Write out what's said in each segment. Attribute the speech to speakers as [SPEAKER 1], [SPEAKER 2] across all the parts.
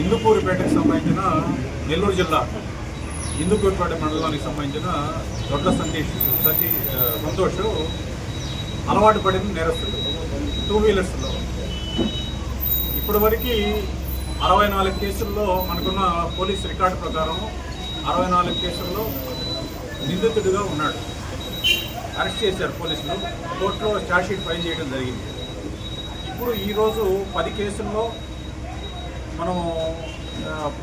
[SPEAKER 1] ఇందుకూరుపేటకు సంబంధించిన నెల్లూరు జిల్లా ఇందుకూరుపేట మండలానికి సంబంధించిన దొడ్డ సంతోష్ అలవాటు పడిన నేరస్తులు 2 వీలర్స్లో ఇప్పటివరకు 64 కేసుల్లో మనకున్న పోలీస్ రికార్డు ప్రకారం 64 కేసుల్లో నిందితుడిగా ఉన్నాడు. అరెస్ట్ చేశారు పోలీసులు. కోర్టులో ఛార్జ్షీట్ ఫైల్ చేయడం జరిగింది. ఇప్పుడు ఈరోజు 10 కేసుల్లో మనం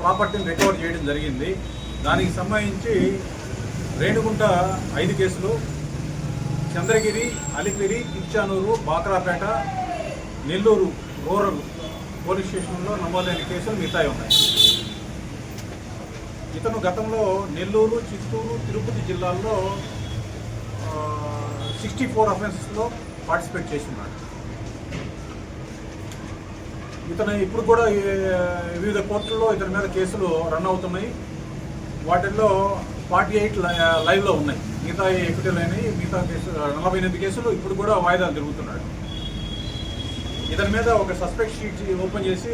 [SPEAKER 1] ప్రాపర్టీని రికవర్ చేయడం జరిగింది. దానికి సంబంధించి రేణుగుంట 5 కేసులు, చంద్రగిరి, అలిపిరి, కిచ్చానూరు, బాక్రాపేట, నెల్లూరు రూరల్ పోలీస్ స్టేషన్లో నమోదైన కేసులు మిగతాయి ఉన్నాయి. ఇతను గతంలో నెల్లూరు, చిత్తూరు, తిరుపతి జిల్లాల్లో 64 అఫెన్సెస్లో పార్టిసిపేట్ చేస్తున్నాడు. ఇతను ఇప్పుడు కూడా వివిధ కోర్టుల్లో ఇతని మీద కేసులు రన్ అవుతున్నాయి. వాటిల్లో 48 లైవ్లో ఉన్నాయి. మిగతా ఎక్విటీలు అయినాయి. మిగతా కేసులు 48 కేసులు ఇప్పుడు కూడా వాయిదాలు తిరుగుతున్నాడు. ఇతని మీద ఒక సస్పెక్ట్ షీట్ ఓపెన్ చేసి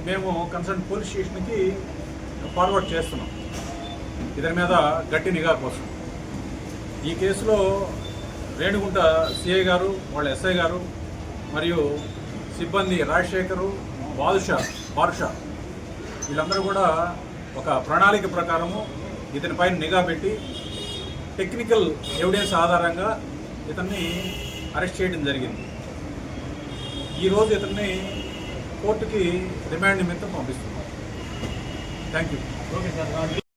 [SPEAKER 1] మేము కన్సర్న్ పోలీస్ స్టేషన్కి ఫార్వర్డ్ చేస్తున్నాం ఇతని మీద గట్టి నిఘా కోసం. ఈ కేసులో రేణుగుంట సిఐ గారు, వాళ్ళ ఎస్ఐ గారు మరియు సిబ్బంది రాజశేఖరు, బాదుషా వీళ్ళందరూ కూడా ఒక ప్రణాళిక ప్రకారము ఇతనిపైన నిఘా పెట్టి టెక్నికల్ ఎవిడెన్స్ ఆధారంగా ఇతన్ని అరెస్ట్ చేయడం జరిగింది. ఈరోజు ఇతన్ని కోర్టుకి రిమాండ్ నిమిత్తం పంపిస్తున్నాం. Thank you. Okay sir.